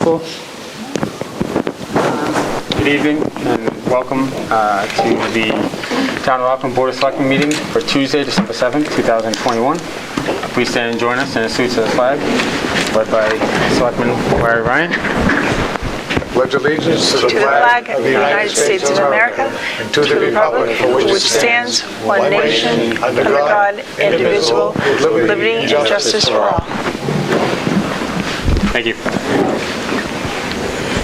Good evening and welcome to the Town of Rockland Board of Selectmen meeting for Tuesday, December 7th, 2021. Please stand and join us in a salute to the flag, led by Selectman Larry Ryan. Pledge allegiance to the flag of the United States of America and to the republic for which it stands, one nation, under God, indivisible, with liberty and justice for all. Thank you.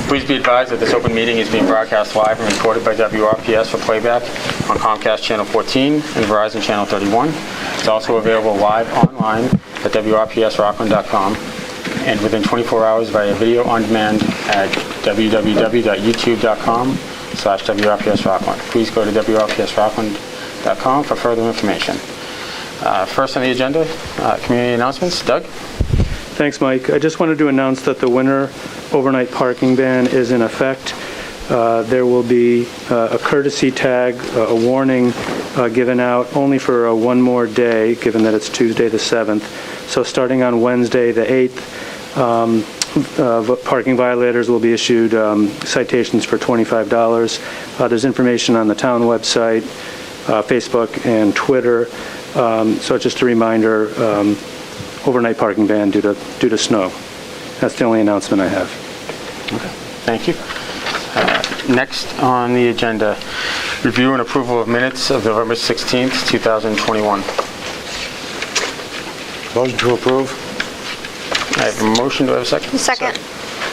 Please be advised that this open meeting is being broadcast live and recorded by WRPS for playback on Comcast Channel 14 and Verizon Channel 31. It's also available live online at WRPSRockland.com and within 24 hours via video on demand at www.youtube.com/WRPSRockland. Please go to WRPSRockland.com for further information. First on the agenda, community announcements. Doug? Thanks, Mike. I just wanted to announce that the winter overnight parking ban is in effect. There will be a courtesy tag, a warning given out only for one more day, given that it's Tuesday the 7th. So starting on Wednesday the 8th, parking violators will be issued citations for $25. There's information on the town website, Facebook, and Twitter. So just a reminder, overnight parking ban due to snow. That's the only announcement I have. Okay, thank you. Next on the agenda, review and approval of minutes of November 16th, 2021. Motion to approve. I have a motion. Do I have a second? Second. I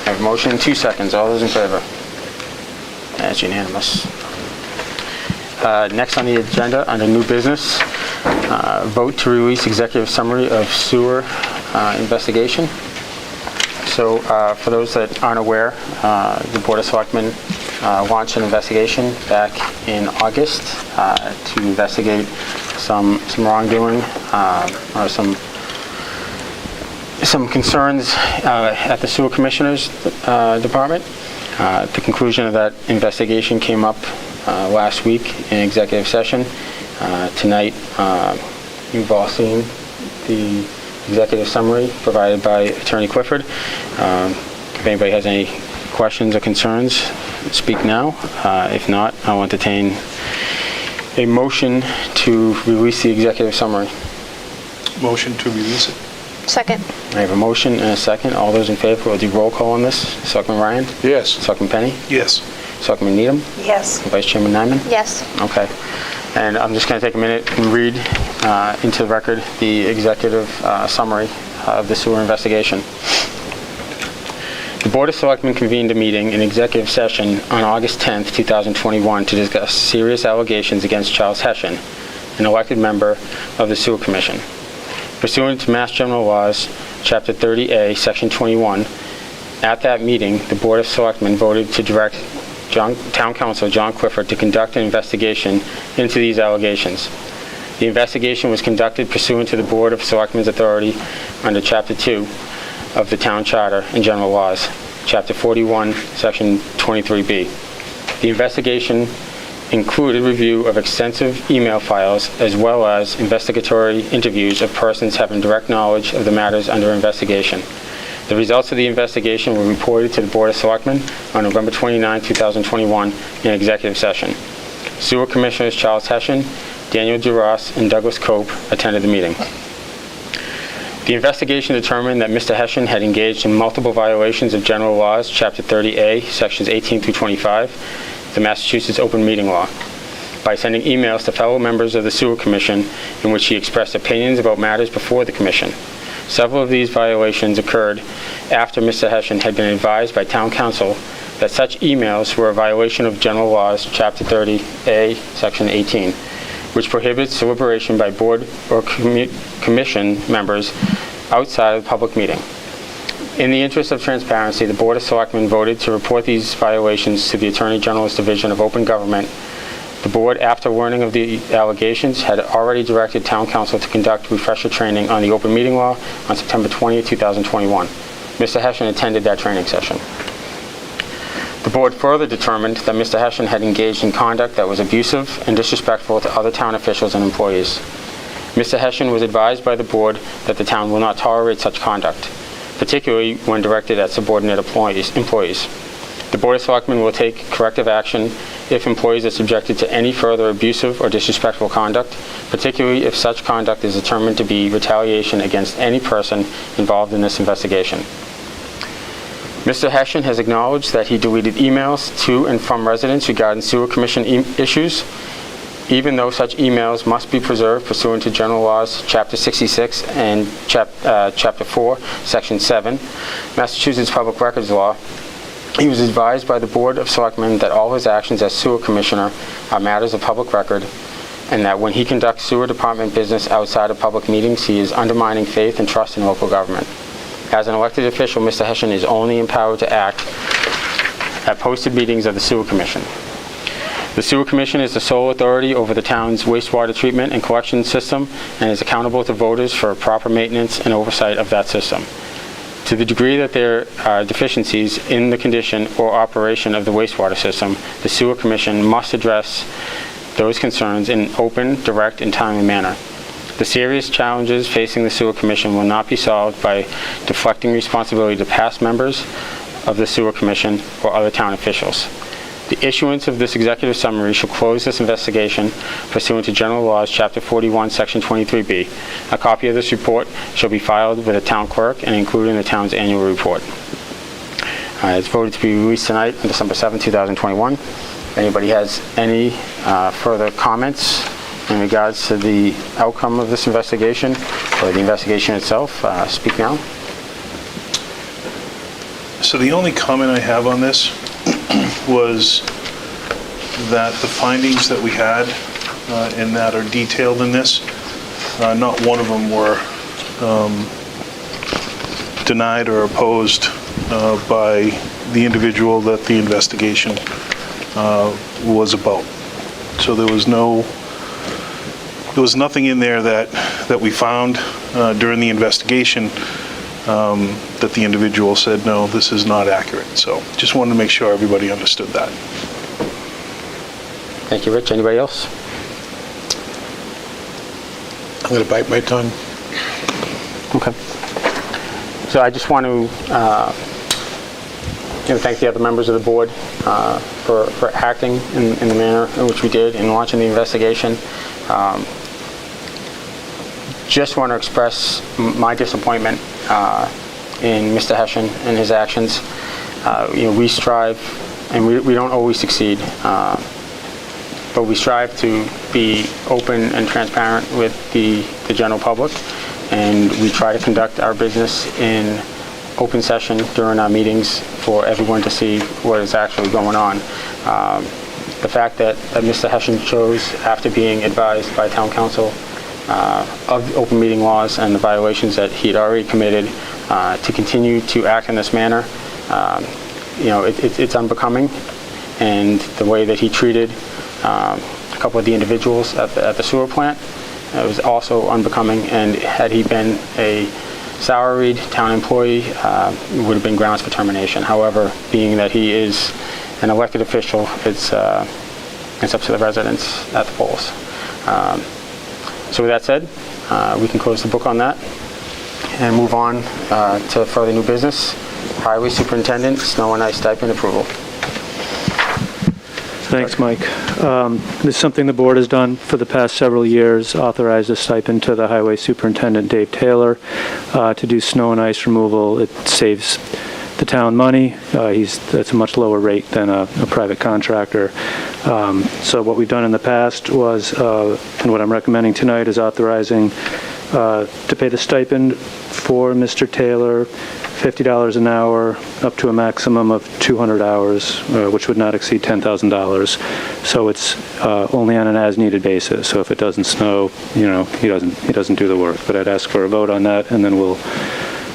have a motion in 2 seconds. All those in favor? That's unanimous. Next on the agenda, under new business, vote to release executive summary of sewer investigation. So for those that aren't aware, the Board of Selectmen launched an investigation back in August to investigate some wrongdoing or some concerns at the Sewer Commissioner's Department. The conclusion of that investigation came up last week in executive session. Tonight, you've all seen the executive summary provided by Attorney Clifford. If anybody has any questions or concerns, speak now. If not, I'll entertain a motion to release the executive summary. Motion to release it. Second. I have a motion and a second. All those in favor, we'll do roll call on this. Selectman Ryan? Yes. Selectman Penny? Yes. Selectman Needham? Yes. Vice Chairman Nyman? Yes. Okay. And I'm just going to take a minute and read into the record the executive summary of the sewer investigation. The Board of Selectmen convened a meeting in executive session on August 10th, 2021 to discuss serious allegations against Charles Hession, an elected member of the Sewer Commission. Pursuant to Mass General Laws, Chapter 30A, Section 21, at that meeting, the Board of Selectmen voted to direct Town Council John Clifford to conduct an investigation into these allegations. The investigation was conducted pursuant to the Board of Selectmen's authority under Chapter 2 of the Town Charter and General Laws, Chapter 41, Section 23B. The investigation included review of extensive email files as well as investigatory interviews of persons having direct knowledge of the matters under investigation. The results of the investigation were reported to the Board of Selectmen on November 29, 2021 in executive session. Sewer Commissioners Charles Hession, Daniel DeRoss, and Douglas Cope attended the meeting. The investigation determined that Mr. Hession had engaged in multiple violations of General Laws, Chapter 30A, Sections 18 through 25, the Massachusetts Open Meeting Law, by sending emails to fellow members of the Sewer Commission in which he expressed opinions about matters before the Commission. Several of these violations occurred after Mr. Hession had been advised by Town Council that such emails were a violation of General Laws, Chapter 30A, Section 18, which prohibits deliberation by board or commission members outside of the public meeting. In the interest of transparency, the Board of Selectmen voted to report these violations to the Attorney General's Division of Open Government. The board, after learning of the allegations, had already directed Town Council to conduct refresher training on the Open Meeting Law on September 20, 2021. Mr. Hession attended that training session. The board further determined that Mr. Hession had engaged in conduct that was abusive and disrespectful to other town officials and employees. Mr. Hession was advised by the board that the town will not tolerate such conduct. particularly when directed at subordinate employees. The Board of Selectmen will take corrective action if employees are subjected to any further abusive or disrespectful conduct, particularly if such conduct is determined to be retaliation against any person involved in this investigation. Mr. Hession has acknowledged that he deleted emails to and from residents regarding sewer commission issues, even though such emails must be preserved pursuant to General Laws, Chapter 66 and Chapter 4, Section 7, Massachusetts Public Records Law. He was advised by the Board of Selectmen that all his actions as sewer commissioner are matters of public record, and that when he conducts sewer department business outside of public meetings, he is undermining faith and trust in local government. As an elected official, Mr. Hession is only empowered to act at posted meetings of the Sewer Commission. The Sewer Commission is the sole authority over the town's wastewater treatment and collection system and is accountable to voters for proper maintenance and oversight of that system. To the degree that there are deficiencies in the condition or operation of the wastewater system, the Sewer Commission must address those concerns in an open, direct, and timely manner. The serious challenges facing the Sewer Commission will not be solved by deflecting responsibility to past members of the Sewer Commission or other town officials. The issuance of this executive summary shall close this investigation pursuant to General Laws, Chapter 41, Section 23B. A copy of this report shall be filed with the town clerk and included in the town's annual report. It's voted to be released tonight on December 7, 2021. If anybody has any further comments in regards to the outcome of this investigation or the investigation itself, speak now. So the only comment I have on this was that the findings that we had and that are detailed in this, not one of them were denied or opposed by the individual that the investigation was about. So there was nothing in there that we found during the investigation that the individual said, no, this is not accurate. So just wanted to make sure everybody understood that. Thank you, Rich. Anybody else? I'm going to bite my tongue. Okay. So I just want to thank the other members of the board for acting in the manner in which we did in launching the investigation. Just want to express my disappointment in Mr. Hession and his actions. We strive, and we don't always succeed, but we strive to be open and transparent with the general public, and we try to conduct our business in open session during our meetings for everyone to see what is actually going on. The fact that Mr. Hession chose, after being advised by town council of the open meeting laws and the violations that he had already committed, to continue to act in this manner, it's unbecoming. And the way that he treated a couple of the individuals at the sewer plant, it was also unbecoming. And had he been a salaried town employee, it would have been grounds for termination. However, being that he is an elected official, it's up to the residents at the polls. So with that said, we can close the book on that and move on to further new business. Highway Superintendent, snow and ice stipend approval. Thanks, Mike. This is something the board has done for the past several years, authorized a stipend to the Highway Superintendent, Dave Taylor, to do snow and ice removal. It saves the town money. That's a much lower rate than a private contractor. So what we've done in the past was, and what I'm recommending tonight, is authorizing to pay the stipend for Mr. Taylor, $50 an hour, up to a maximum of 200 hours, which would not exceed $10,000. So it's only on an as-needed basis. So if it doesn't snow, he doesn't do the work. But I'd ask for a vote on that, and then we'll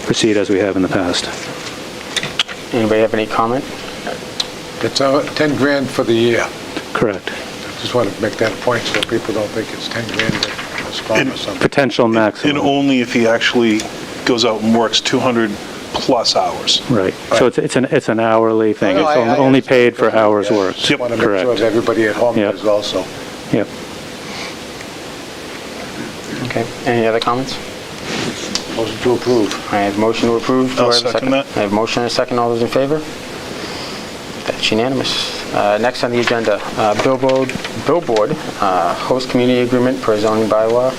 proceed as we have in the past. Anybody have any comment? It's $10 grand for the year. Correct. Just want to make that point so people don't think it's 10 grand a spot or something. Potential maximum. And only if he actually goes out and works 200 plus hours. Right. So it's an hourly thing. No, It's I only paid for hours Yeah, worked. Just want to make sure Correct. that everybody at home Yep. does also. Yep. Okay. Any other comments? Motion to approve. I have motion to approve. Do I'll I have a second that. I have motion and a second. All those in favor? That's unanimous. Next on the agenda, billboard host community agreement per zoning bylaw,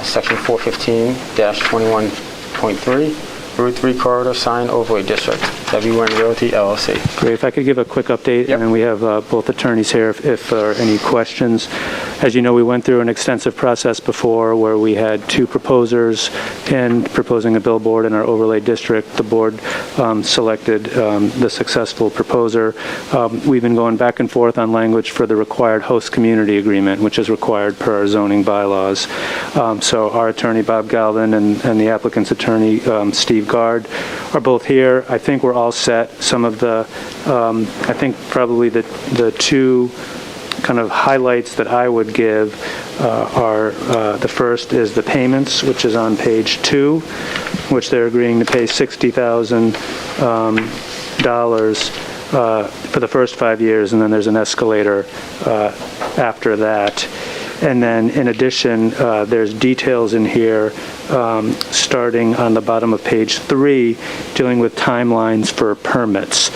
section 415-21.3, Route 3 corridor sign overlay district, WN Realty LLC. Great. If I could give a quick update, Yep. and then we have both attorneys here if there are any questions. As you know, we went through an extensive process before where we had two proposers and proposing a billboard in our overlay district. The board selected the successful proposer. We've been going back and forth on language for the required host community agreement, which is required per our zoning bylaws. So our attorney, Bob Galvin, and the applicant's attorney, Steve Gard, are both here. I think we're all set. Some of the, I think probably the two kind of highlights that I would give are the first is the payments, which is on page 2, which they're agreeing to pay $60,000 for the first 5 years, and then there's an escalator after that. And then in addition, there's details in here starting on the bottom of page 3 dealing with timelines for permits,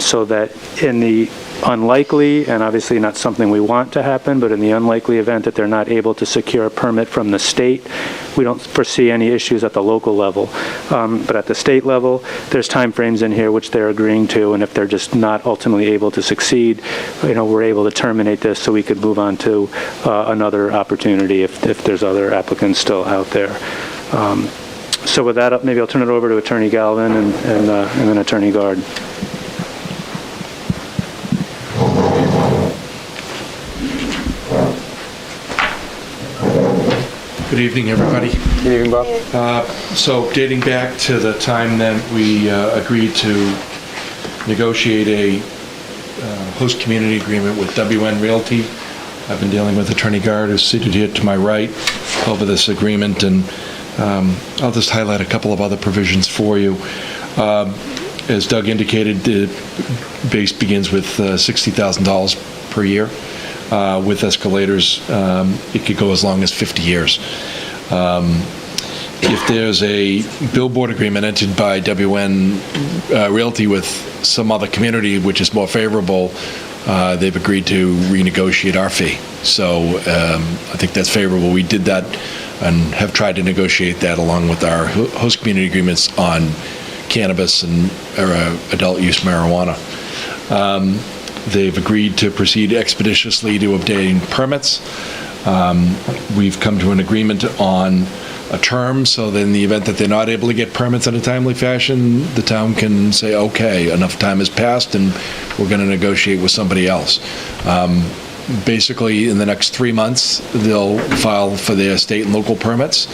so that in the unlikely, and obviously not something we want to happen, but in the unlikely event that they're not able to secure a permit from the state, we don't foresee any issues at the local level. But at the state level, there's timeframes in here which they're agreeing to, and if they're just not ultimately able to succeed, we're able to terminate this so we could move on to another opportunity if there's other applicants still out there. So with that, maybe I'll turn it over to Attorney Galvin and then Attorney Gard. Good evening, everybody. Good evening, Bob. So dating back to the time that we agreed to negotiate a host community agreement with WN Realty, I've been dealing with Attorney Gard, who's seated here to my right, over this agreement, and I'll just highlight a couple of other provisions for you. As Doug indicated, the base begins with $60,000 per year. With escalators, it could go as long as 50 years. If there's a billboard agreement entered by WN Realty with some other community which is more favorable, they've agreed to renegotiate our fee. So I think that's favorable. We did that and have tried to negotiate that along with our host community agreements on cannabis and adult use marijuana. They've agreed to proceed expeditiously to obtain permits. We've come to an agreement on a term, so that in the event that they're not able to get permits in a timely fashion, the town can say, okay, enough time has passed and we're going to negotiate with somebody else. Basically, in the next 3 months, they'll file for their state and local permits.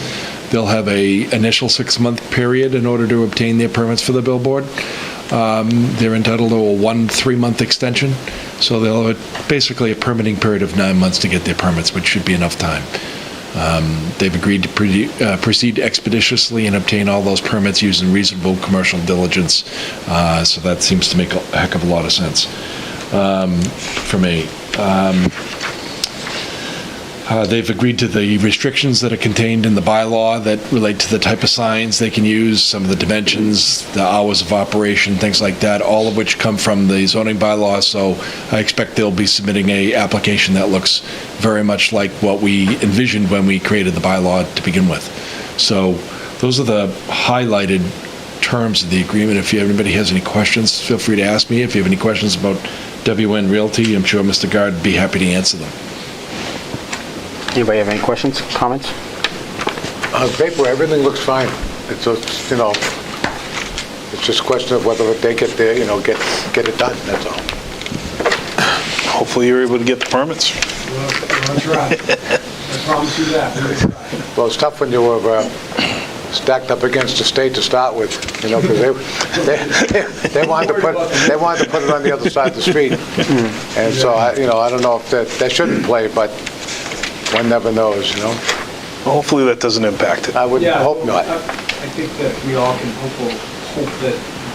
They'll have a initial 6-month period in order to obtain their permits for the billboard. They're entitled to a 3-month extension, so they'll have basically a permitting period of 9 months to get their permits, which should be enough time. They've agreed to proceed expeditiously and obtain all those permits using reasonable commercial diligence, so that seems to make a heck of a lot of sense for me. They've agreed to the restrictions that are contained in the bylaw that relate to the type of signs they can use, some of the dimensions, the hours of operation, things like that, all of which come from the zoning bylaw. So I expect they'll be submitting a application that looks very much like what we envisioned when we created the bylaw to begin with. So those are the highlighted terms of the agreement. If anybody has any questions, feel free to ask me. If you have any questions about WN Realty, I'm sure Mr. Gard would be happy to answer them. Anybody have any questions, comments? Paper, everything looks fine. It's just, it's just a question of whether they get there, get it done, that's all. Hopefully you're able to get the permits. That's right. I promise you that. Well, it's tough when you were stacked up against the state to start with, because they wanted to put it on the other side of the street. And so, I don't know if that shouldn't play, but one never knows, Well, hopefully that doesn't impact it. I would hope not. I think that we all can hope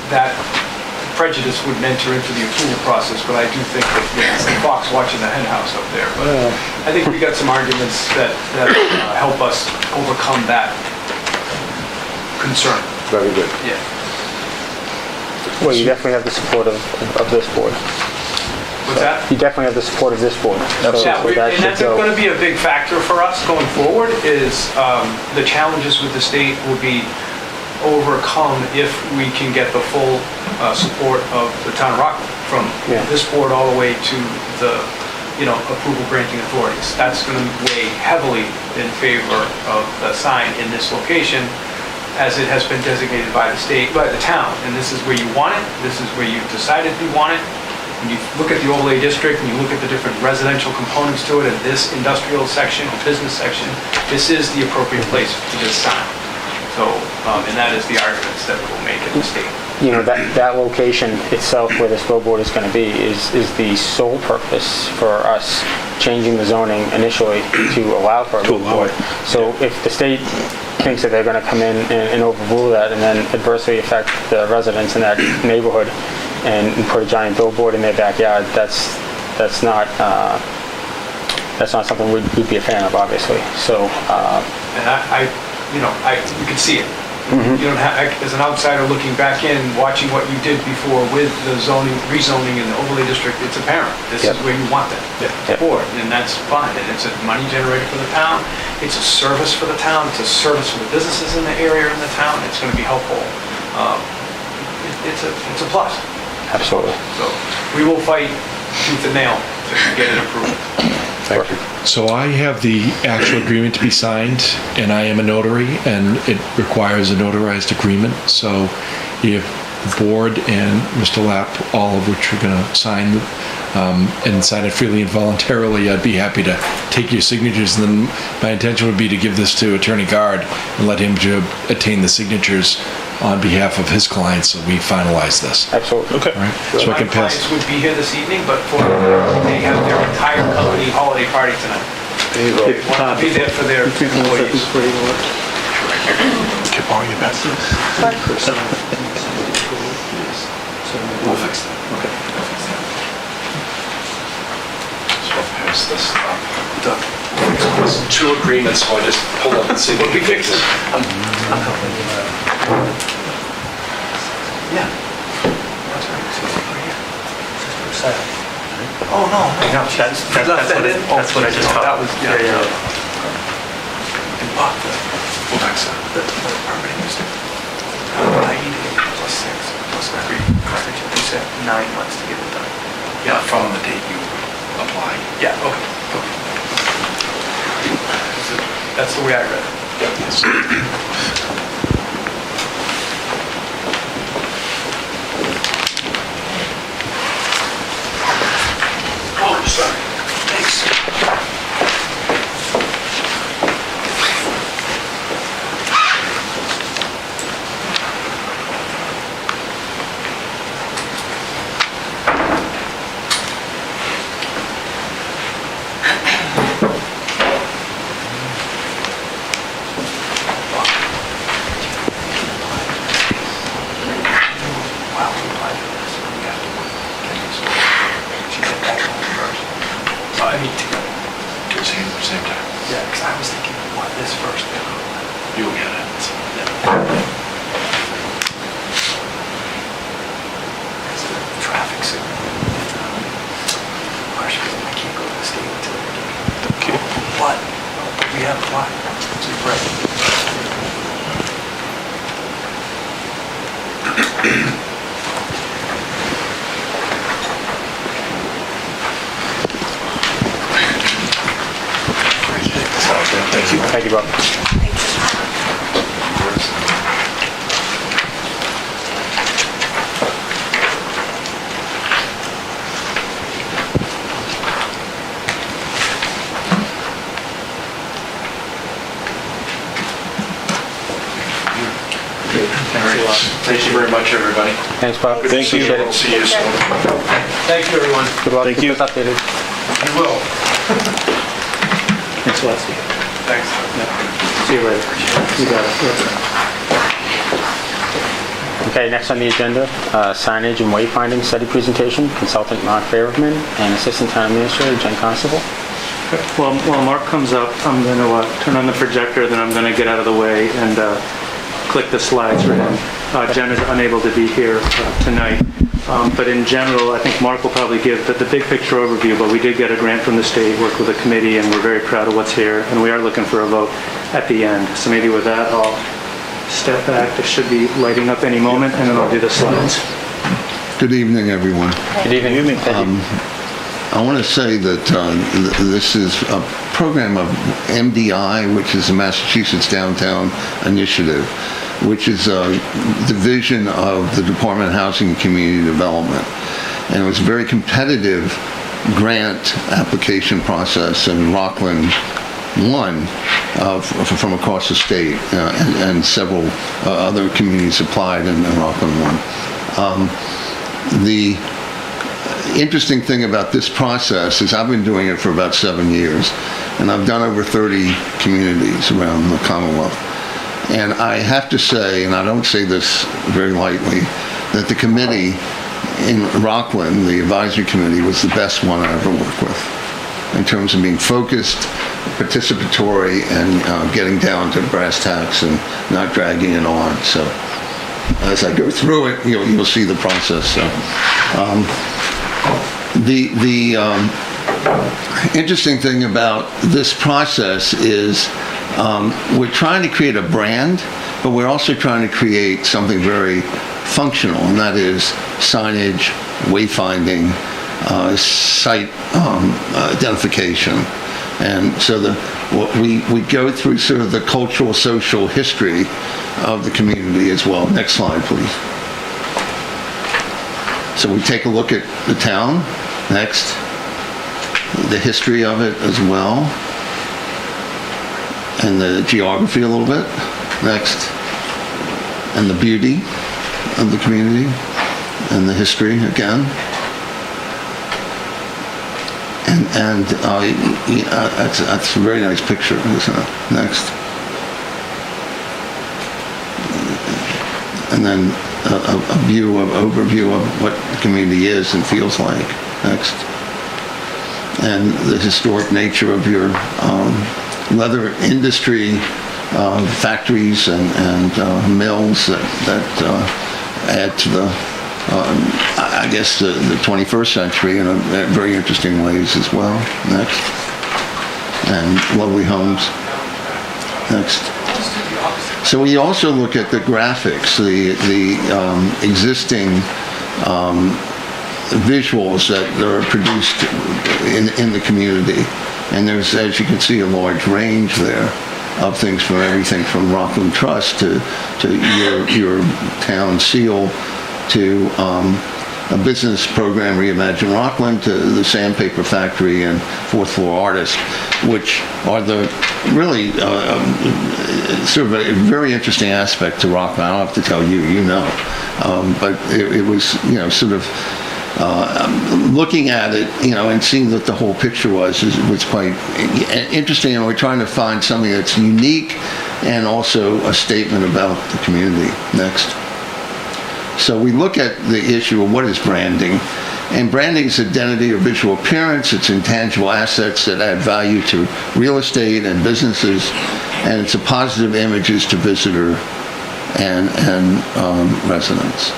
that prejudice wouldn't enter into the approval process, but I do think that it's the fox watching the hen house up there. But I think we got some arguments that help us overcome that concern. Very good. Yeah. Well, you definitely have the support of this board. What's that? You definitely have the support of this board. So Yeah, that and should that's go. going to be a big factor for us going forward is the challenges with the state will be overcome if we can get the full support of the town of Rockland from Yeah. this board all the way to the, approval granting authorities. That's going to weigh heavily in favor of the sign in this location as it has been designated by the state, by the town. And this is where you want it. This is where you've decided you want it. When you look at the overlay district and you look at the different residential components to it and this industrial section or business section, this is the appropriate place for this sign. So, and that is the arguments that we'll make in the state. That location itself where this billboard is going to be is the sole purpose for us changing the zoning initially to allow for a billboard. So if the state thinks that they're going to come in and overrule that and then adversely affect the residents in that neighborhood and put a giant billboard in their backyard, that's not something we'd be a fan of, obviously. So, And you can see it. You don't have, as an outsider looking back in, watching what you did before with the rezoning in the overlay district, it's apparent. This is where you want that board, and that's fine. And it's a money generator for the town. It's a service for the town. It's a service for the businesses in the area in the town. It's going to be helpful. It's a plus. absolutely. So we will fight tooth and nail to get it approved. Thank you. So I have the actual agreement to be signed, and I am a notary, and it requires a notarized agreement. So if the board and Mr. Lapp, all of which are going to sign and sign it freely and voluntarily, I'd be happy to take your signatures. And then my intention would be to give this to Attorney Guard and let him to attain the signatures on behalf of his clients, so we finalize this. Absolutely. Okay. All right? So I My can pass. clients would be here this evening, but they have their entire company holiday party tonight. There you go. They want to be there for their employees. Keep all your best. We'll fix that. Okay. We'll fix that. So I'll pass this up. There's two agreements, so I just pull up and see what we fix it. Yeah. That's right. So right here. Oh, no. No, that's what I just caught. That was, yeah. But We'll fix that. the permitting is 90 plus 6 plus 3 coverage. You said 9 months to get it done. Yeah, from the date you apply. Yeah, okay. That's the way I read it. Yes. Oh, sorry. Thanks. I mean, together. Same time. Yeah, because I was thinking, what, this first? You'll get it. It's the traffic signal. Harsh, because I can't go to the state until they give me. Okay. But we have applied. So you're right. Thank you. Thank you, Bob. Thank you very much, everybody. Thanks, Bob. Thank you. Appreciate it. See you soon. Thank you, everyone. Good luck. Thank Keep you. us updated. You will. Thanks a lot, Steve. Thanks. See you later. You got it. Okay, next on the agenda, signage and wayfinding study presentation, consultant Mark Fairman and assistant town administrator Jen Constable. Well, while Mark comes up, I'm going to turn on the projector, then I'm going to get out of the way and click the slides for him. Jen is unable to be here tonight. But in general, I think Mark will probably give the big picture overview, but we did get a grant from the state, worked with a committee, and we're very proud of what's here, and we are looking for a vote at the end. So maybe with that, I'll step back. This should be lighting up any moment, and then I'll do the slides. Good evening, everyone. Good evening. Thank you. I want to say that this is a program of MDI, which is the Massachusetts Downtown Initiative, which is a division of the Department of Housing and Community Development. And it was a very competitive grant application process, and Rockland won from across the state, and several other communities applied, and Rockland won. The interesting thing about this process is I've been doing it for about 7 years, and I've done over 30 communities around the Commonwealth. And I have to say, and I don't say this very lightly, that the committee in Rockland, the advisory committee, was the best one I ever worked with in terms of being focused, participatory, and getting down to brass tacks and not dragging it on. So as I go through it, you'll see the process. So, the interesting thing about this process is we're trying to create a brand, but we're also trying to create something very functional, and that is signage, wayfinding, site identification. And so we go through sort of the cultural, social history of the community as well. Next slide, please. So we take a look at the town. Next. The history of it as well. And the geography a little bit. Next. And the beauty of the community. And the history again. And that's a very nice picture, isn't it? Next. And then a overview of what the community is and feels like. Next. And the historic nature of your leather industry, factories and mills that add to the I guess the 21st century in very interesting ways as well. Next. And lovely homes. Next. So we also look at the graphics, the existing visuals that are produced in the community. And there's, as you can see, a large range there of things, from everything from Rockland Trust to your town seal, to a business program, Reimagine Rockland, to the Sandpaper Factory and Fourth Floor Artist, which are the really sort of a very interesting aspect to Rockland. I don't have to tell you, you know. But it was, sort of looking at it, and seeing what the whole picture was quite interesting. And we're trying to find something that's unique and also a statement about the community. Next. So we look at the issue of what is branding. And branding is identity or visual appearance. It's intangible assets that add value to real estate and businesses. And it's a positive images to visitor and residents.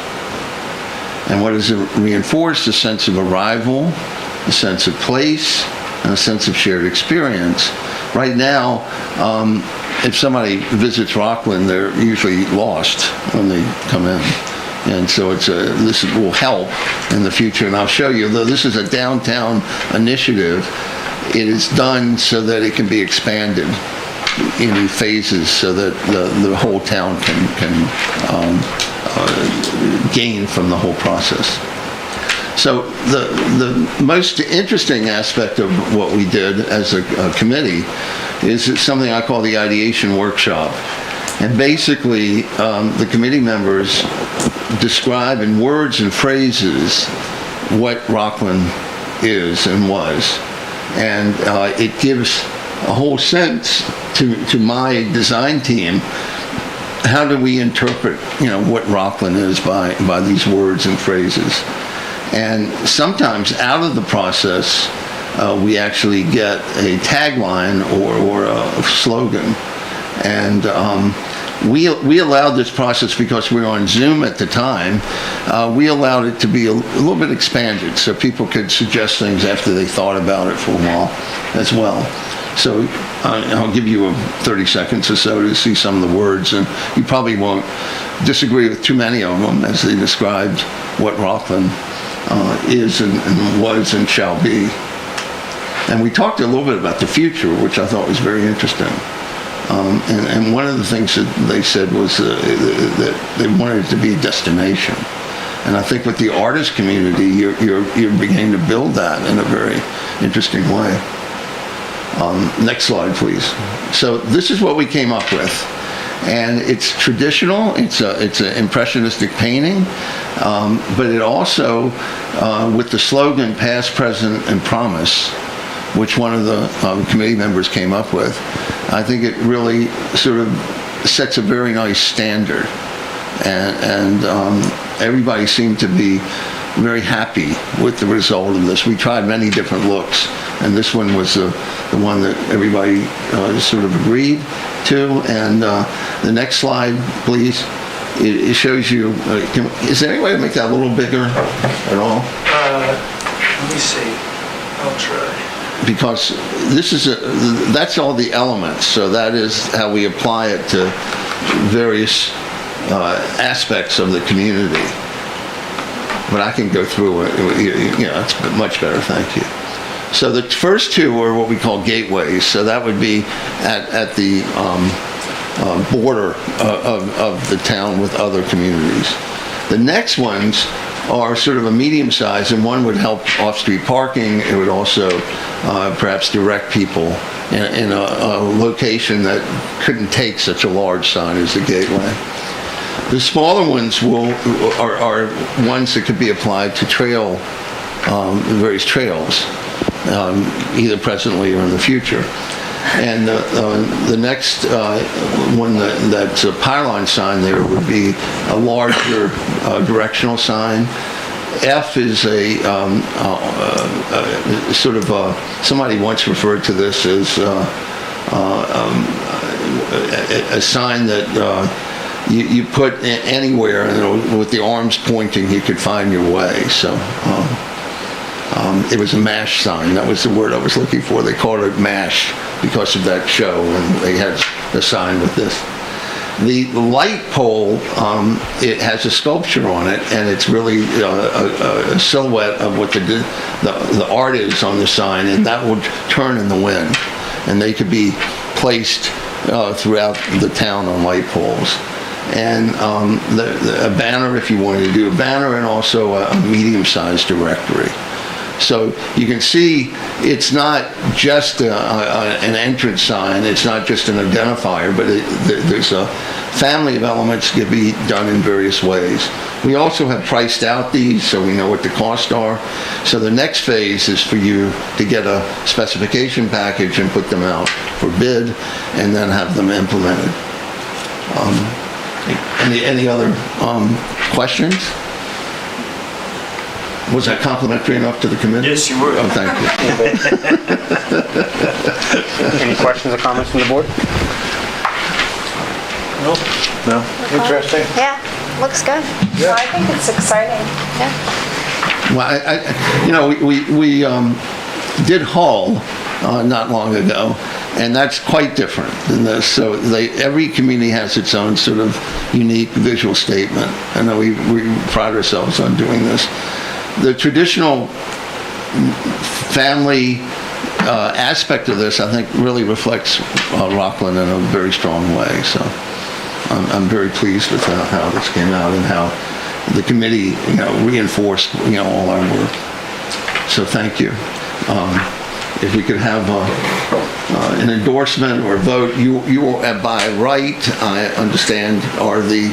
And what does it reinforce? A sense of arrival, a sense of place, and a sense of shared experience. Right now, if somebody visits Rockland, they're usually lost when they come in. And so this will help in the future. And I'll show you, though this is a downtown initiative, it is done so that it can be expanded in phases so that the whole town can gain from the whole process. So the most interesting aspect of what we did as a committee is something I call the ideation workshop. And basically, the committee members describe in words and phrases what Rockland is and was. And it gives a whole sense to my design team. How do we interpret, what Rockland is by these words and phrases? And sometimes out of the process, we actually get a tagline or a slogan. And we allowed this process because we were on Zoom at the time. We allowed it to be a little bit expanded so people could suggest things after they thought about it for a while as well. So I'll give you 30 seconds or so to see some of the words, and you probably won't disagree with too many of them as they described what Rockland is and was and shall be. And we talked a little bit about the future, which I thought was very interesting. And one of the things that they said was that they wanted it to be a destination. And I think with the artist community, you're beginning to build that in a very interesting way. Next slide, please. So this is what we came up with. And it's traditional, it's an impressionistic painting, but it also, with the slogan past, present, and promise, which one of the committee members came up with, I think it really sort of sets a very nice standard. And everybody seemed to be very happy with the result of this. We tried many different looks, and this one was the one that everybody sort of agreed to. And the next slide, please. It shows you, is there any way to make that a little bigger at all? Let me see. I'll try. Because this is that's all the elements, so that is how we apply it to various aspects of the community. But I can go through it, it's much better, thank you. So the first two are what we call gateways, so that would be at the border of the town with other communities. The next ones are sort of a medium size, and one would help off-street parking. It would also perhaps direct people in a location that couldn't take such a large sign as the gateway. The smaller ones are ones that could be applied to various trails, either presently or in the future. And the next one that's a pylon sign there would be a larger directional sign. F is a sort of somebody once referred to this as a sign that you put anywhere, and with the arms pointing, you could find your way. So. It was a MASH sign. That was the word I was looking for. They called it MASH because of that show, and they had a sign with this. The light pole, it has a sculpture on it, and it's really a silhouette of what the art is on the sign, and that would turn in the wind. And they could be placed throughout the town on light poles. And a banner, if you wanted to do a banner, and also a medium-sized directory. So you can see it's not just an entrance sign, it's not just an identifier, but there's a family of elements that can be done in various ways. We also have priced out these so we know what the costs are. So the next phase is for you to get a specification package and put them out for bid and then have them implemented. Any other questions? Was that complimentary enough to the committee? Yes, you were. Oh, thank you. Any questions or comments from the board? No? Interesting. Yeah, looks good. Yeah. I think it's exciting. Yeah. Well, we did Hull not long ago, and that's quite different than this. So every community has its own sort of unique visual statement, and we pride ourselves on doing this. The traditional family aspect of this, I think, really reflects Rockland in a very strong way. So I'm very pleased with how this came out and how the committee, reinforced, all our work. So thank you. If we could have an endorsement or a vote, you by right, I understand, are the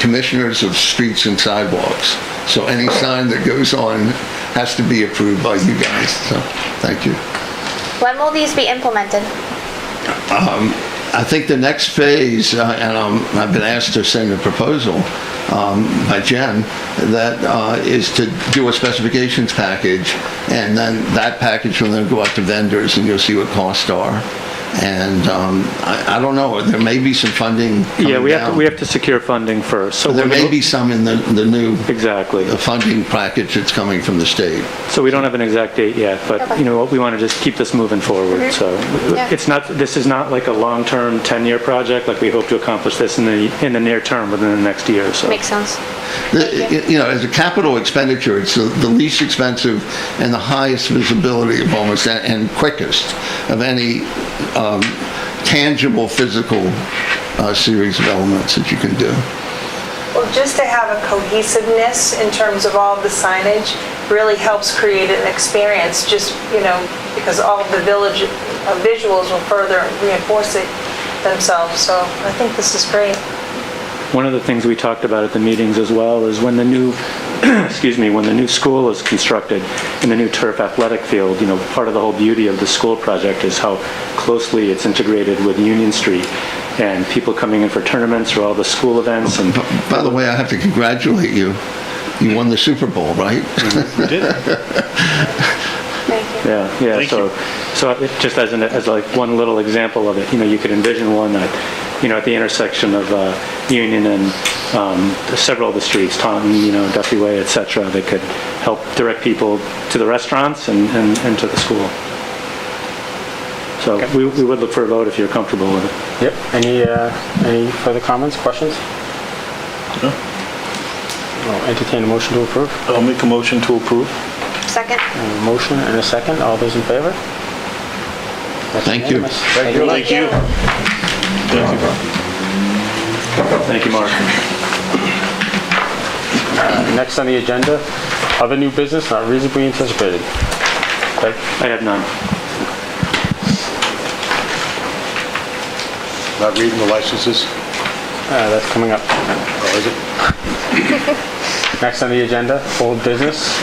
commissioners of streets and sidewalks. So any sign that goes on has to be approved by you guys. So thank you. When will these be implemented? I think the next phase, and I've been asked to send a proposal by Jen, that is to do a specifications package, and then that package will then go out to vendors, and you'll see what costs are. And I don't know, there may be some funding coming Yeah, down. we have to secure funding first. So There we're may gonna- be some in the new Exactly. funding package that's coming from the state. So we don't have an exact date yet, but Okay. you know what, we want to just keep this moving forward. So Yeah. this is not like a long-term 10-year project, like we hope to accomplish this in the near term within the next year or so. Makes sense. You know, as a capital expenditure, it's the least expensive and the highest visibility of almost, and quickest of any tangible physical series of elements that you can do. Well, just to have a cohesiveness in terms of all of the signage really helps create an experience, just, because all of the village visuals will further reinforce it themselves. So I think this is great. One of the things we talked about at the meetings as well is when the new, when the new school is constructed in the new turf athletic field, part of the whole beauty of the school project is how closely it's integrated with Union Street and people coming in for tournaments or all the school events. And By the way, I have to congratulate you. You won the Super Bowl, right? We did. Thank you. yeah. Thank So it just as like one little example of it, you could envision one that, at the intersection of Union and several of the streets, Taunton, Duffy Way, et cetera, that could help direct people to the restaurants and to the school. So we would look for a vote if you're comfortable with it. Yep. Any further comments, questions? No. I'll entertain a motion to approve. I'll make a motion to approve. Second. A motion and a second. All those in favor? That's Thank you. unanimous. Thank you. Thank you. Thank you, Mark. Next on the agenda, other new business not reasonably anticipated. Okay. I have none. Not reading the licenses? That's coming up. Oh, is it? Next on the agenda, old business.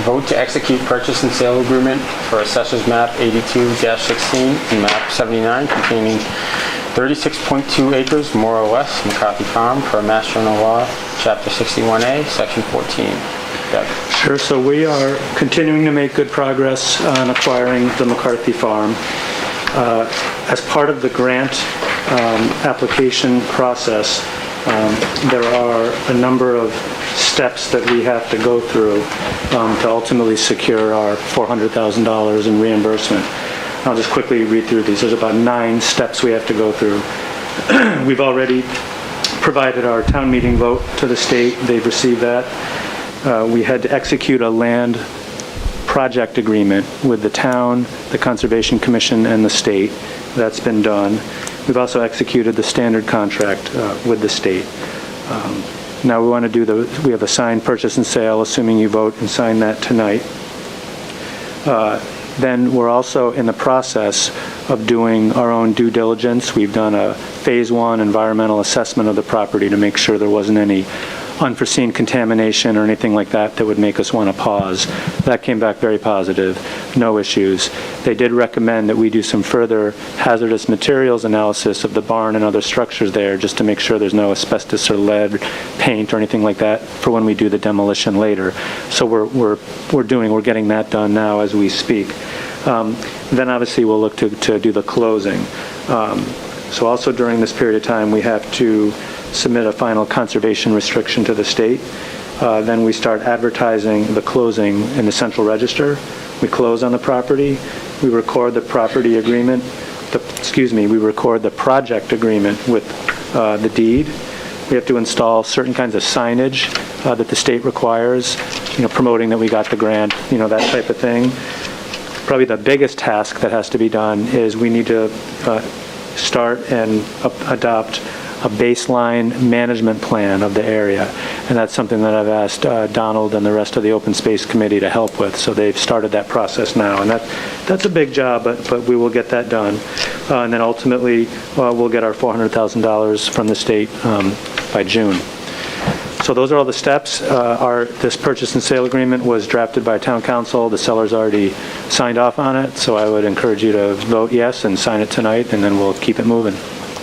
Vote to execute purchase and sale agreement for Assessors Map 82-16 and Map 79 containing 36.2 acres, more or less, McCarthy Farm, per Mass General Law, Chapter 61A, Section 14. Deb. Sure. So we are continuing to make good progress on acquiring the McCarthy Farm. As part of the grant application process, there are a number of steps that we have to go through to ultimately secure our $400,000 in reimbursement. I'll just quickly read through these. There's about 9 steps we have to go through. We've already provided our town meeting vote to the state. They've received that. We had to execute a land project agreement with the town, the Conservation Commission, and the state. That's been done. We've also executed the standard contract with the state. Now we want to do we have a signed purchase and sale, assuming you vote and sign that tonight. Then we're also in the process of doing our own due diligence. We've done a phase 1 environmental assessment of the property to make sure there wasn't any unforeseen contamination or anything like that that would make us want to pause. That came back very positive, no issues. They did recommend that we do some further hazardous materials analysis of the barn and other structures there just to make sure there's no asbestos or lead, paint or anything like that for when we do the demolition later. So we're getting that done now as we speak. Then obviously we'll look to do the closing. So also during this period of time we have to submit a final conservation restriction to the state. Then we start advertising the closing in the central register. We close on the property. We record the property agreement. We record the project agreement with the deed. We have to install certain kinds of signage that the state requires, promoting that we got the grant, that type of thing. Probably the biggest task that has to be done is we need to start and adopt a baseline management plan of the area. And that's something that I've asked Donald and the rest of the Open Space Committee to help with. So they've started that process now. And that's a big job, but we will get that done. And then ultimately, we'll get our $400,000 from the state by June. So those are all the steps. This purchase and sale agreement was drafted by town council. The seller's already signed off on it. So I would encourage you to vote yes and sign it tonight, and then we'll keep it moving.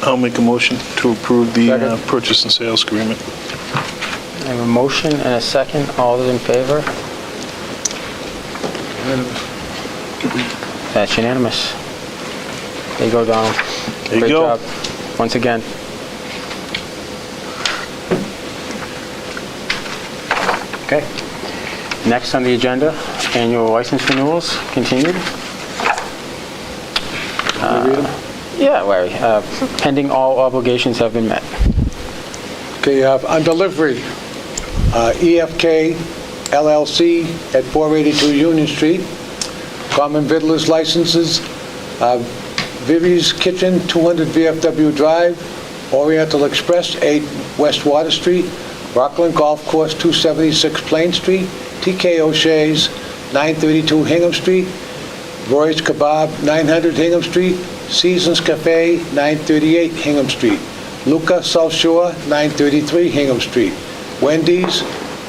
I'll make a motion to approve the purchase and sales agreement. I have a motion and a second. All those in favor? That's unanimous. There you go, Donald. There you Great go. job, once again. Okay. Next on the agenda, annual license renewals, continued. Yeah, Larry. Pending all obligations have been met. Okay, on delivery, EFK LLC at 482 Union Street. Common Vittler's licenses, Vivi's Kitchen, 200 VFW Drive, Oriental Express, 8 West Water Street, Rockland Golf Course, 276 Plain Street, TK O'Shea's, 932 Hingham Street, Roy's Kebab, 900 Hingham Street, Seasons Cafe, 938 Hingham Street, Luca South Shore, 933 Hingham Street, Wendy's,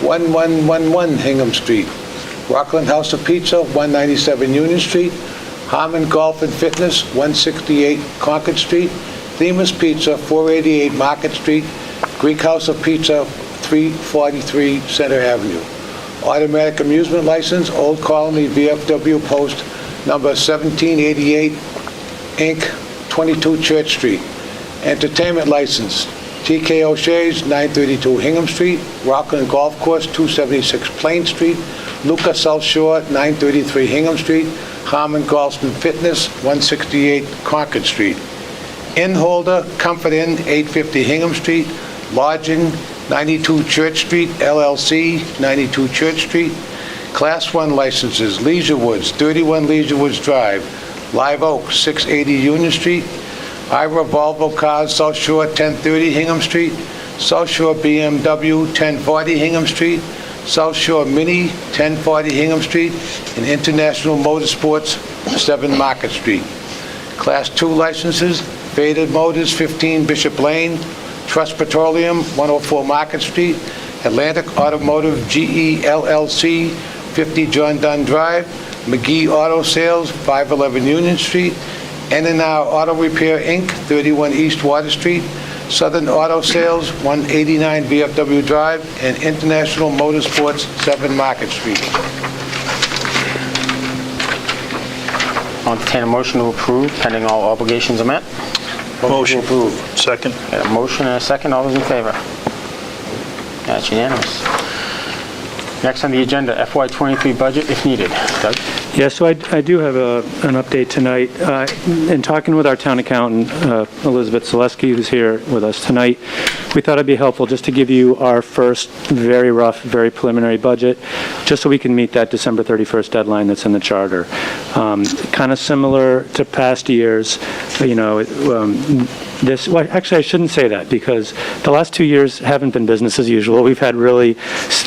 1111 Hingham Street, Rockland House of Pizza, 197 Union Street, Harmon Golf and Fitness, 168 Concord Street, Themis Pizza, 488 Market Street, Greek House of Pizza, 343 Center Avenue. Automatic amusement license, Old Colony VFW Post number 1788, Inc., 22 Church Street. Entertainment license, TK O'Shea's, 932 Hingham Street, Rockland Golf Course, 276 Plain Street, Luca South Shore, 933 Hingham Street, Harmon Golf and Fitness, 168 Concord Street. Inn holder, Comfort Inn, 850 Hingham Street, lodging, 92 Church Street, LLC, 92 Church Street. Class 1 licenses, Leisure Woods, 31 Leisure Woods Drive, Live Oak, 680 Union Street, Ira Volvo Cars, South Shore, 1030 Hingham Street, South Shore BMW, 1040 Hingham Street, South Shore Mini, 1040 Hingham Street, and International Motorsports, 7 Market Street. Class 2 licenses, Faded Motors, 15 Bishop Lane, Trust Petroleum, 104 Market Street, Atlantic Automotive GE LLC, 50 John Dunn Drive, McGee Auto Sales, 511 Union Street, N&R Auto Repair Inc., 31 East Water Street, Southern Auto Sales, 189 VFW Drive, and International Motorsports, 7 Market Street. I'll entertain a motion to approve pending all obligations are met. Motion approved. Second. Got a motion and a second. All those in favor? That's unanimous. Next on the agenda, FY23 budget if needed. Doug? Yeah, so I do have an update tonight. In talking with our town accountant, Elizabeth Zaleski, who's here with us tonight, we thought it'd be helpful just to give you our first very rough, very preliminary budget, just so we can meet that December 31st deadline that's in the charter. Kind of similar to past years, you know, well, actually, I shouldn't say that, because the last 2 years haven't been business as usual. We've had really,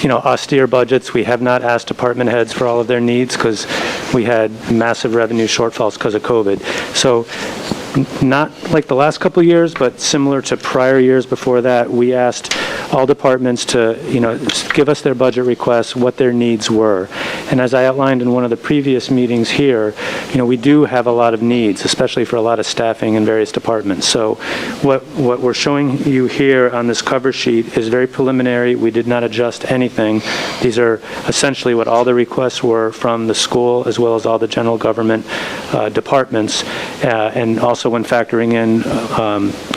austere budgets. We have not asked department heads for all of their needs because we had massive revenue shortfalls because of COVID. So not like the last couple of years, but similar to prior years before that, we asked all departments to, give us their budget requests, what their needs were. And as I outlined in one of the previous meetings here, we do have a lot of needs, especially for a lot of staffing in various departments. So what we're showing you here on this cover sheet is very preliminary. We did not adjust anything. These are essentially what all the requests were from the school as well as all the general government departments. And also when factoring in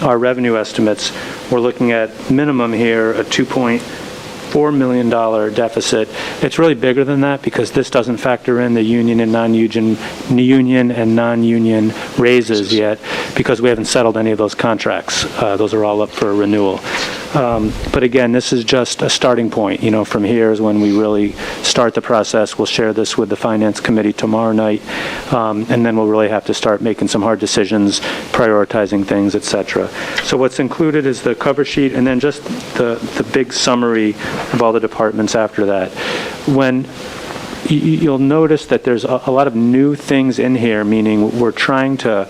our revenue estimates, we're looking at minimum here a $2.4 million deficit. It's really bigger than that because this doesn't factor in the union and non-union raises yet, because we haven't settled any of those contracts. Those are all up for renewal. But again, this is just a starting point. From here is when we really start the process. We'll share this with the Finance Committee tomorrow night, and then we'll really have to start making some hard decisions, prioritizing things, etc. So what's included is the cover sheet, and then just the big summary of all the departments after that. When you'll notice that there's a lot of new things in here, meaning we're trying to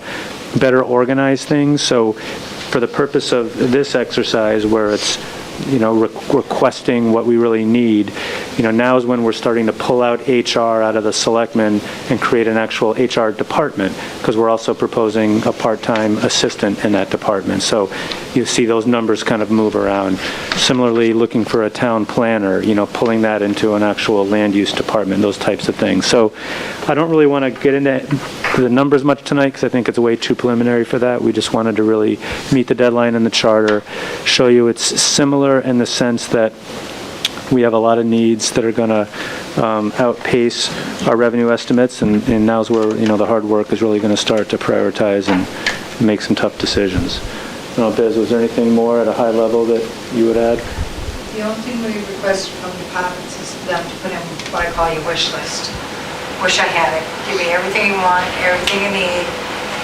better organize things. So for the purpose of this exercise, where it's requesting what we really need, now is when we're starting to pull out HR out of the selectmen and create an actual HR department, because we're also proposing a part-time assistant in that department. So you see those numbers kind of move around. Similarly, looking for a town planner, pulling that into an actual land use department, those types of things. So I don't really want to get into the numbers much tonight because I think it's way too preliminary for that. We just wanted to really meet the deadline in the charter, show you it's similar in the sense that we have a lot of needs that are going to outpace our revenue estimates, and now's where the hard work is really going to start to prioritize and make some tough decisions. Biz, was there anything more at a high level that you would add? The only thing we request from departments is them to put in what I call your wish list. Wish I had it. Give me everything you want, everything you need,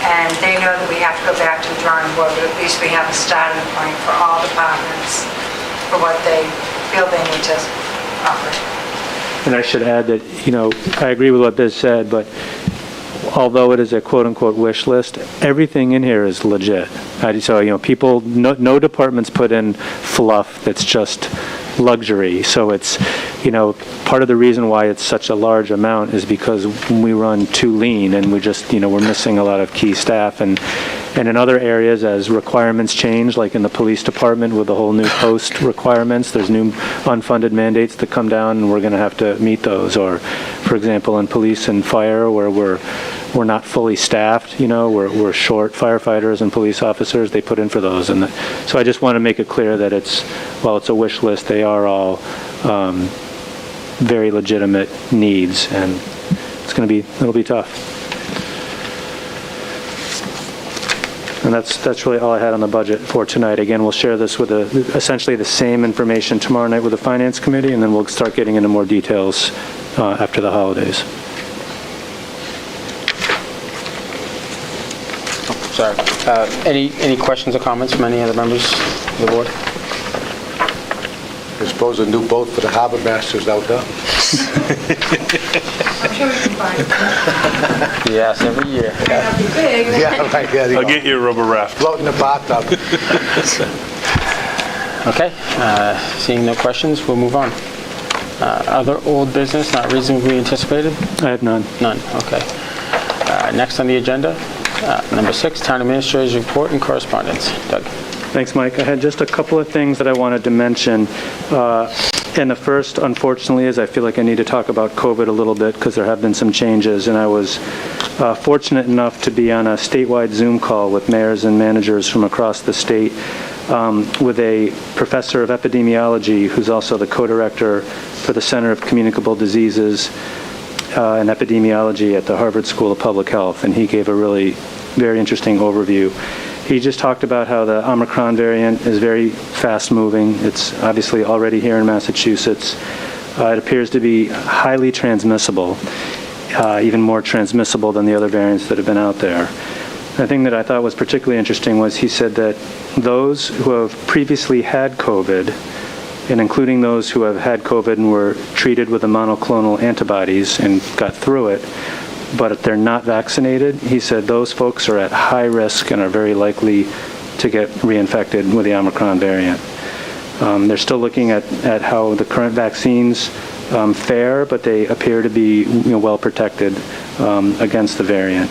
and they know that we have to go back to the drawing board, but at least we have a starting point for all departments for what they feel they need to offer. And I should add that, I agree with what Biz said, but although it is a quote-unquote wish list, everything in here is legit. So, people, no departments put in fluff that's just luxury. So it's, part of the reason why it's such a large amount is because we run too lean and we just, we're missing a lot of key staff. And in other areas, as requirements change, like in the police department with the whole new post requirements, there's new unfunded mandates that come down and we're going to have to meet those. Or, for example, in police and fire, where we're not fully staffed, we're short firefighters and police officers, they put in for those. And so I just want to make it clear that while it's a wish list, they are all very legitimate needs, and it'll be tough. And that's really all I had on the budget for tonight. Again, we'll share this with essentially the same information tomorrow night with the Finance Committee, and then we'll start getting into more details after the holidays. Sorry. Any questions or comments from any other members of the board? I suppose a new boat for the harbor masters out there. I'm sure we can find it. Yes, every year. Might not be big. Yeah, right, yeah. I'll get you a rubber raft. Floating the bathtub. Okay. Seeing no questions, we'll move on. Other old business not reasonably anticipated? I have none. None. Okay. Next on the agenda, number 6, Town Administrator's Report and Correspondence. Doug. Thanks, Mike. I had just a couple of things that I wanted to mention. And the first, unfortunately, is I feel like I need to talk about COVID a little bit because there have been some changes, and I was fortunate enough to be on a statewide Zoom call with mayors and managers from across the state with a professor of epidemiology who's also the co-director for the Center of Communicable Diseases and Epidemiology at the Harvard School of Public Health, and he gave a really very interesting overview. He just talked about how the Omicron variant is very fast-moving. It's obviously already here in Massachusetts. It appears to be highly transmissible, even more transmissible than the other variants that have been out there. The thing that I thought was particularly interesting was he said that those who have previously had COVID, and including those who have had COVID and were treated with the monoclonal antibodies and got through it, but if they're not vaccinated, he said those folks are at high risk and are very likely to get reinfected with the Omicron variant. They're still looking at how the current vaccines fare, but they appear to be well protected against the variant.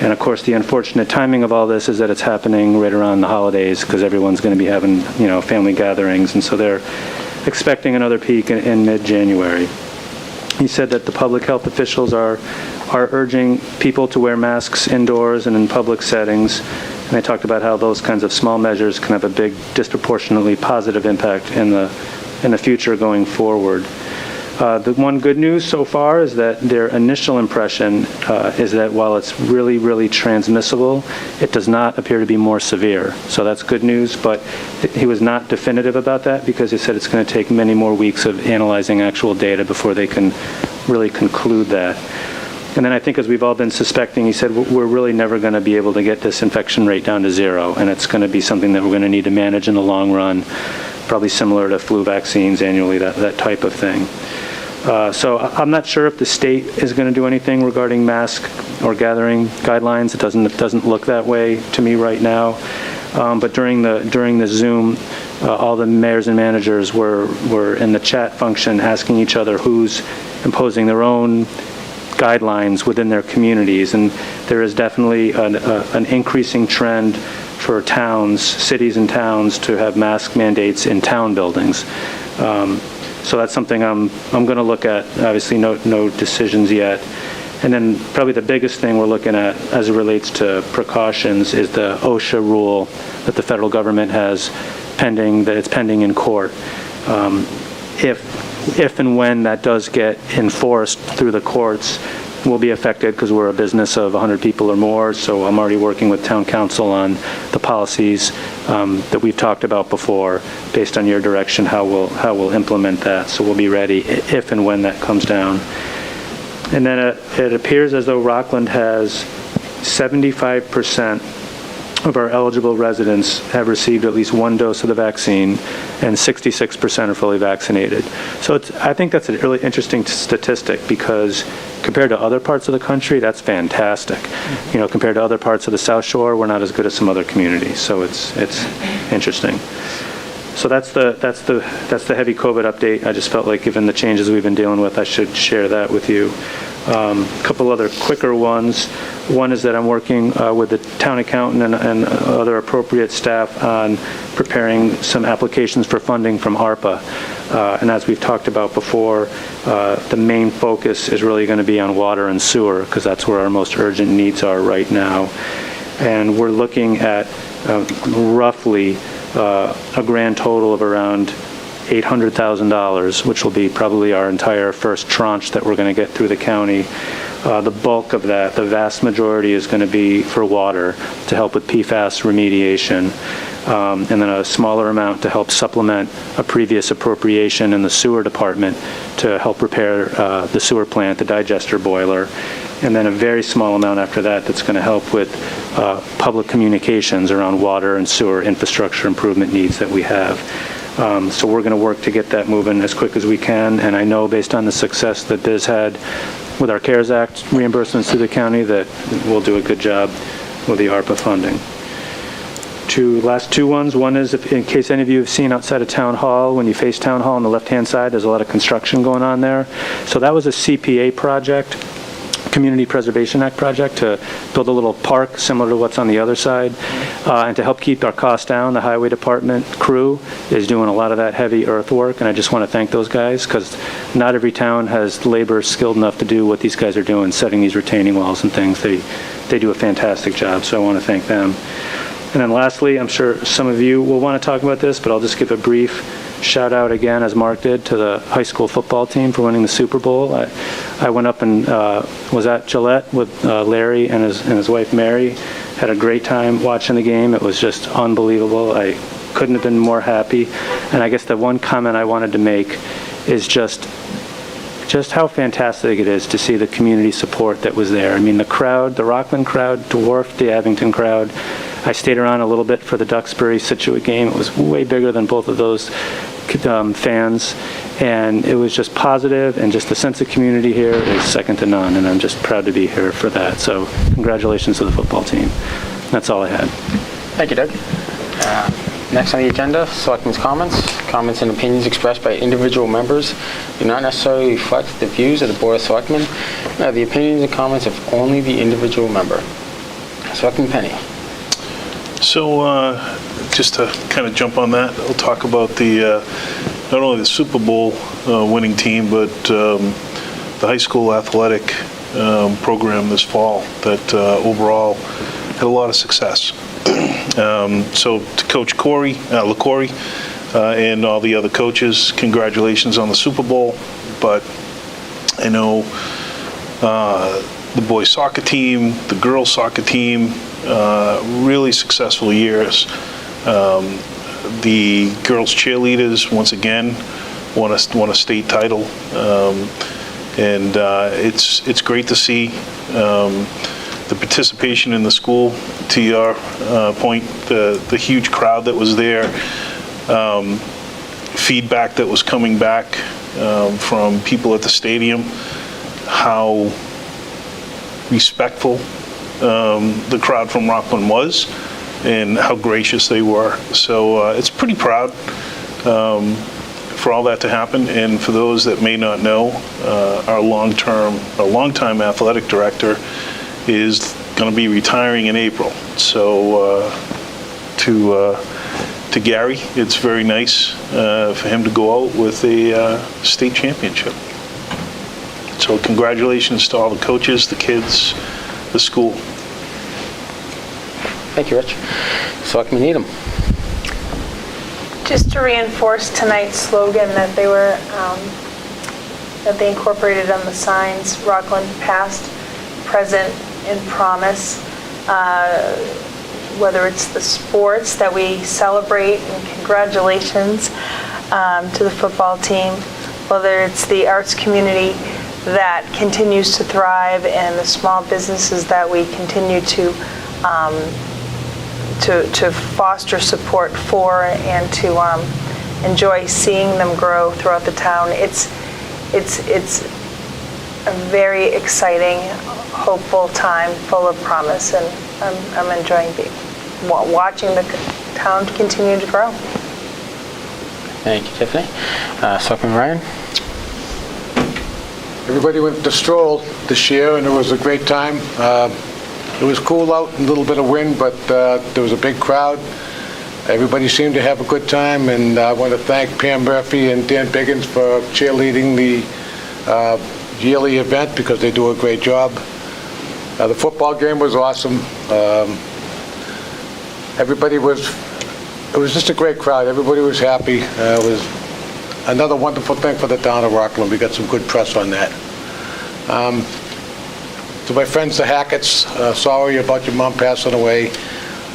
And of course, the unfortunate timing of all this is that it's happening right around the holidays because everyone's going to be having family gatherings, and so they're expecting another peak in mid-January. He said that the public health officials are urging people to wear masks indoors and in public settings. And they talked about how those kinds of small measures can have a big, disproportionately positive impact in the future going forward. The one good news so far is that their initial impression is that while it's really, really transmissible, it does not appear to be more severe. So that's good news, but he was not definitive about that because he said it's going to take many more weeks of analyzing actual data before they can really conclude that. And then I think, as we've all been suspecting, he said we're really never going to be able to get this infection rate down to 0, and it's going to be something that we're going to need to manage in the long run, probably similar to flu vaccines annually, that type of thing. So I'm not sure if the state is going to do anything regarding mask or gathering guidelines. It doesn't look that way to me right now. But during the Zoom, all the mayors and managers were in the chat function asking each other who's imposing their own guidelines within their communities. And there is definitely an increasing trend for towns, cities and towns, to have mask mandates in town buildings. So that's something I'm going to look at. Obviously, no decisions yet. And then probably the biggest thing we're looking at as it relates to precautions is the OSHA rule that the federal government has pending, that it's pending in court. If and when that does get enforced through the courts, we'll be affected because we're a business of 100 people or more. So I'm already working with town council on the policies that we've talked about before, based on your direction, how we'll implement that. So we'll be ready if and when that comes down. And then it appears as though Rockland has 75% of our eligible residents have received at least one dose of the vaccine, and 66% are fully vaccinated. So I think that's a really interesting statistic, because compared to other parts of the country, that's fantastic. You know, compared to other parts of the South Shore, we're not as good as some other communities. So it's interesting. So that's the heavy COVID update. I just felt like, given the changes we've been dealing with, I should share that with you. A couple other quicker ones. One is that I'm working with the town accountant and other appropriate staff on preparing some applications for funding from ARPA. And as we've talked about before, the main focus is really going to be on water and sewer, because that's where our most urgent needs are right now. And we're looking at roughly a grand total of around $800,000, which will be probably our entire first tranche that we're going to get through the county. The bulk of that, the vast majority, is going to be for water to help with PFAS remediation, and then a smaller amount to help supplement a previous appropriation in the sewer department to help repair the sewer plant, the digester boiler, and then a very small amount after that that's going to help with public communications around water and sewer infrastructure improvement needs that we have. So we're going to work to get that moving as quick as we can, and I know, based on the success that Biz had with our CARES Act reimbursements to the county, that we'll do a good job with the ARPA funding. Last two ones. One is, in case any of you have seen outside of Town Hall, when you face Town Hall on the left-hand side, there's a lot of construction going on there. So that was a CPA project, Community Preservation Act project, to build a little park similar to what's on the other side. And to help keep our costs down, the highway department crew is doing a lot of that heavy earthwork, and I just want to thank those guys, because not every town has labor skilled enough to do what these guys are doing, setting these retaining walls and things. They do a fantastic job, so I want to thank them. And then lastly, I'm sure some of you will want to talk about this, but I'll just give a brief shout out again, as Mark did, to the high school football team for winning the Super Bowl. I went up and was at Gillette with Larry and his wife Mary. Had a great time watching the game. It was just unbelievable. I couldn't have been more happy. And I guess the one comment I wanted to make is just how fantastic it is to see the community support that was there. I mean, the crowd, the Rockland crowd dwarfed the Abington crowd. I stayed around a little bit for the Duxbury-Situate game. It was way bigger than both of those fans, and it was just positive, and just the sense of community here is second to none, and I'm just proud to be here for that. So congratulations to the football team. That's all I had. Thank you, Doug. Next on the agenda, Selectmen's comments. Comments and opinions expressed by individual members do not necessarily reflect the views of the Board of Selectmen. The opinions and comments of only the individual member. Selectman Penny. So just to kind of jump on that, I'll talk about the not only the Super Bowl winning team, but the high school athletic program this fall that overall had a lot of success. So to Coach Corey, LaCorey, and all the other coaches, congratulations on the Super Bowl. But I know the boys soccer team, the girls soccer team, really successful years. The girls cheerleaders, once again, won a state title. And it's great to see the participation in the school. To your point, the huge crowd that was there, feedback that was coming back from people at the stadium, how respectful the crowd from Rockland was, and how gracious they were. So it's pretty proud for all that to happen. And for those that may not know, our longtime athletic director is going to be retiring in April. So to Gary, it's very nice for him to go out with a state championship. So congratulations to all the coaches, the kids, the school. Thank you, Rich. Selectman Needham. Just to reinforce tonight's slogan that they incorporated on the signs, Rockland past, present, and promise. Whether it's the sports that we celebrate, and congratulations to the football team, whether it's the arts community that continues to thrive and the small businesses that we continue to foster support for and to enjoy seeing them grow throughout the town. It's a very exciting, hopeful time full of promise, and I'm enjoying watching the town continue to grow. Thank you, Tiffany. Selectman Ryan. Everybody went to Stroll this year, and it was a great time. It was cool out, a little bit of wind, but there was a big crowd. Everybody seemed to have a good time, and I want to thank Pam Murphy and Dan Biggins for cheerleading the yearly event because they do a great job. The football game was awesome. It was just a great crowd. Everybody was happy. It was another wonderful thing for the town of Rockland. We got some good press on that. To my friends, the Hacketts, sorry about your mom passing away.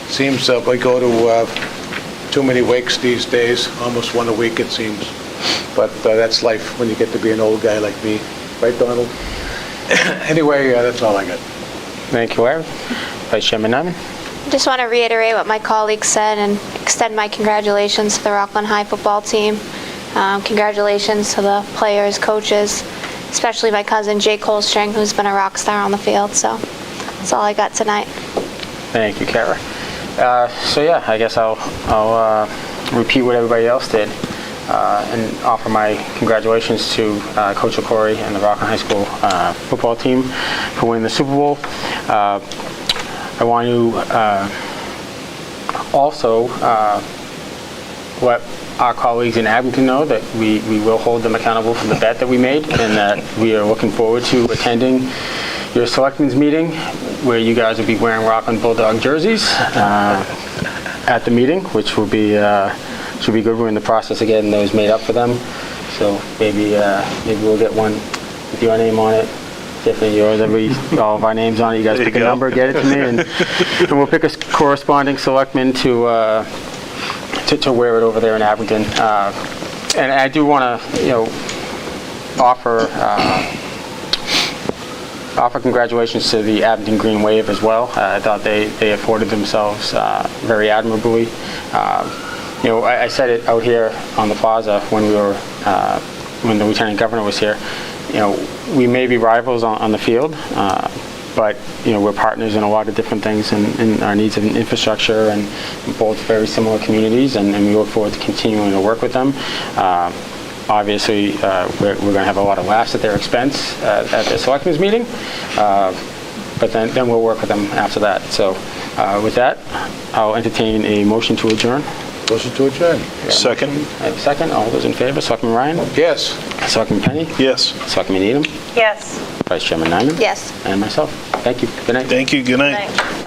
Seems we go to too many wakes these days, almost one a week it seems. But that's life when you get to be an old guy like me. Right, Donald? Anyway, that's all I got. Thank you, Larry. Vice Chairman Nyman. Just want to reiterate what my colleagues said and extend my congratulations to the Rockland High football team. Congratulations to the players, coaches, especially my cousin Jake Holstring, who's been a rock star on the field. So that's all I got tonight. Thank you, Kara. So yeah, I guess I'll repeat what everybody else did and offer my congratulations to Coach Okori and the Rockland High School football team for winning the Super Bowl. I want to also let our colleagues in Abington know that we will hold them accountable for the bet that we made, and that we are looking forward to attending your selectmen's meeting where you guys will be wearing Rockland Bulldog jerseys at the meeting, which will be should be good. We're in the process of getting those made up for them, so maybe we'll get one with your name on it. Tiffany, yours, all of our names on it. You guys pick a number, get it to me, and we'll pick a corresponding selectman to wear it over there in Abington. And I do want to, offer congratulations to the Abington Green Wave as well. I thought they afforded themselves very admirably. I said it out here on the plaza when when the Lieutenant Governor was here. We may be rivals on the field, but we're partners in a lot of different things in our needs of infrastructure, and both very similar communities, and we look forward to continuing to work with them. Obviously, we're going to have a lot of laughs at their expense at the selectmen's meeting, but then we'll work with them after that. So with that, I'll entertain a motion to adjourn. Motion to adjourn. Second. I have a second. All those in favor? Selectman Ryan? Yes. Selectman Penny? Yes. Selectman Needham? Yes. Vice Chairman Nyman? Yes. And myself. Thank you. Good night. Thank you. Good night. Thanks.